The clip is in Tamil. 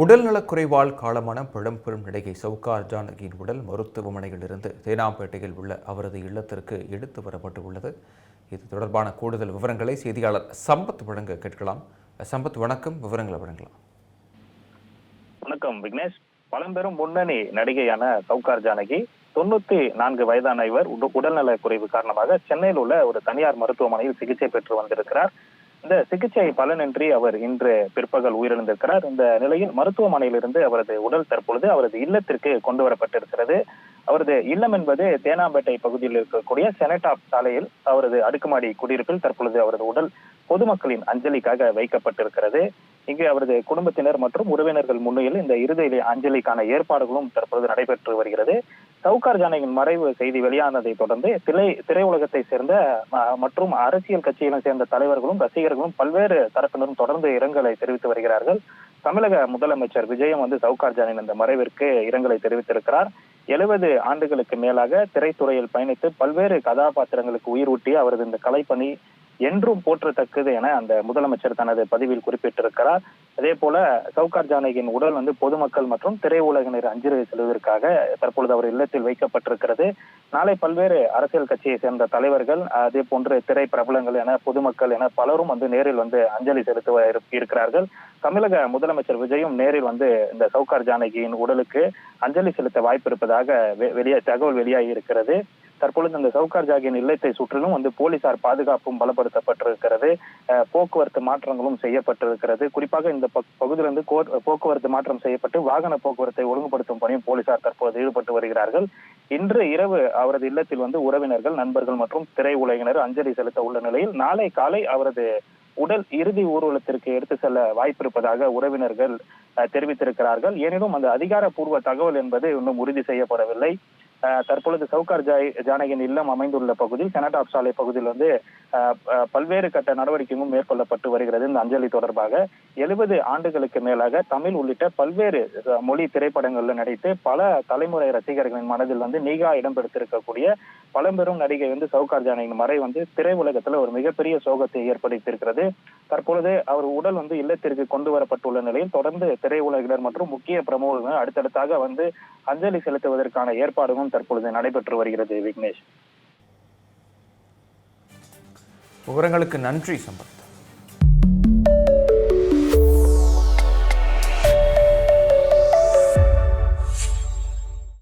உடல்நலக்குறைவால் காலமான பழம்பெரும் நடிகை சவுகார் ஜானகியின் உடல் மருத்துவமனையிலிருந்து தேனாம்பேட்டையில் உள்ள அவரது இல்லத்திற்கு எடுத்து வரப்பட்டுள்ளது. இது தொடர்பான கூடுதல் விவரங்களை செய்தியாளர் சம்பத் வழங்க கேட்கலாம். சம்பத், வணக்கம். விவரங்களை வழங்கலாம். வணக்கம் விக்னேஷ். பழம்பெரும் முன்னணி நடிகையான சவுகார் ஜானகி 94 வயதான இவர் உடல்நல குறைவு காரணமாக சென்னையில் உள்ள ஒரு தனியார் மருத்துவமனையில் சிகிச்சை பெற்று வந்திருக்கிறார். இந்த சிகிச்சை பலனின்றி அவர் இன்று பிற்பகல் உயிரிழந்திருக்கிறார். இந்த நிலையில் மருத்துவமனையிலிருந்து அவரது உடல் தற்பொழுது அவரது இல்லத்திற்கு கொண்டு வரப்பட்டிருக்கிறது. அவரது இல்லம் என்பது தேனாம்பேட்டை பகுதியில் இருக்கக்கூடிய செனட்டாப் சாலையில் அவரது அடுக்குமாடி குடியிருப்பில் தற்பொழுது அவரது உடல் பொதுமக்களின் அஞ்சலிக்காக வைக்கப்பட்டிருக்கிறது. இங்கு அவரது குடும்பத்தினர் மற்றும் உறவினர்கள் முன்னிலையில் இந்த இறுதி அஞ்சலிக்கான ஏற்பாடுகளும் தற்பொழுது நடைபெற்று வருகிறது. சவுகார் ஜானகியின் மறைவு செய்தி வெளியானதை தொடர்ந்து திரையுலகத்தை சேர்ந்த மற்றும் அரசியல் கட்சியிலும் சேர்ந்த தலைவர்களும் ரசிகர்களும் பல்வேறு தரப்பினரும் தொடர்ந்து இரங்கலை தெரிவித்து வருகிறார்கள். தமிழக முதலமைச்சர் விஜயம் சவுகார் ஜானகியின் இந்த மறைவிற்கு இரங்கலை தெரிவித்திருக்கிறார். 70 ஆண்டுகளுக்கு மேலாக திரைத்துறையில் பயணித்து பல்வேறு கதாபாத்திரங்களுக்கு உயிரூட்டிய அவரது இந்த கலைப்பணி என்றும் போற்றத்தக்கது என அந்த முதலமைச்சர் தனது பதிவில் குறிப்பிட்டிருக்கிறார். அதே போல சவுகார் ஜானகியின் உடல் பொதுமக்கள் மற்றும் திரையுலகினர் அஞ்சலி செல்வதற்காக தற்பொழுது அவர் இல்லத்தில் வைக்கப்பட்டிருக்கிறது. நாளை பல்வேறு அரசியல் கட்சியை சேர்ந்த தலைவர்கள், அதே போன்று திரை பிரபலங்கள் என பொதுமக்கள் என பலரும் நேரில் அஞ்சலி செலுத்த இருக்கிறார்கள். தமிழக முதலமைச்சர் விஜயும் நேரில் இந்த சவுகார் ஜானகியின் உடலுக்கு அஞ்சலி செலுத்த வாய்ப்பு இருப்பதாக தகவல் வெளியாகி இருக்கிறது. தற்பொழுது இந்த சவுகார் ஜானகியின் இல்லத்தை சுற்றிலும் போலீசார் பாதுகாப்பும் பலப்படுத்தப்பட்டிருக்கிறது. போக்குவரத்து மாற்றங்களும் செய்யப்பட்டிருக்கிறது. குறிப்பாக இந்த பகுதியிலிருந்து போக்குவரத்து மாற்றம் செய்யப்பட்டு வாகன போக்குவரத்தை ஒழுங்குபடுத்தும் பணியும் போலீசார் தற்போது ஈடுபட்டு வருகிறார்கள். இன்று இரவு அவரது இல்லத்தில் உறவினர்கள், நண்பர்கள் மற்றும் திரையுலகினர் அஞ்சலி செலுத்த உள்ள நிலையில் நாளை காலை அவரது உடல் இறுதி ஊர்வலத்திற்கு எடுத்து செல்ல வாய்ப்பு இருப்பதாக உறவினர்கள் தெரிவித்திருக்கிறார்கள். எனினும் அந்த அதிகாரப்பூர்வ தகவல் என்பது இன்னும் உறுதி செய்யப்படவில்லை. தற்பொழுது சவுகார் ஜானகியின் இல்லம் அமைந்துள்ள பகுதியில் செனட்டாப் சாலை பகுதியில் பல்வேறு கட்ட நடவடிக்கைகளும் மேற்கொள்ளப்பட்டு வருகிறது. இந்த அஞ்சலி தொடர்பாக 70 ஆண்டுகளுக்கு மேலாக தமிழ் உள்ளிட்ட பல்வேறு மொழி திரைப்படங்கள்ல நடித்து பல தலைமுறை ரசிகர்களின் மனதில் நீங்கா இடம் பெற்றிருக்கக்கூடிய பழம்பெரும் நடிகை சவுகார் ஜானகியின் மறை திரையுலகத்துல ஒரு மிகப்பெரிய சோகத்தை ஏற்படுத்தியிருக்கிறது. தற்பொழுது அவர் உடல் இல்லத்திற்கு கொண்டு வரப்பட்டுள்ள நிலையில் தொடர்ந்து திரையுலகினர் மற்றும் முக்கிய பிரமுகர்கள் அடுத்தடுத்தாக அஞ்சலி செலுத்துவதற்கான ஏற்பாடுகளும் தற்பொழுது நடைபெற்று வருகிறது. விக்னேஷ், விவரங்களுக்கு நன்றி சம்பத்.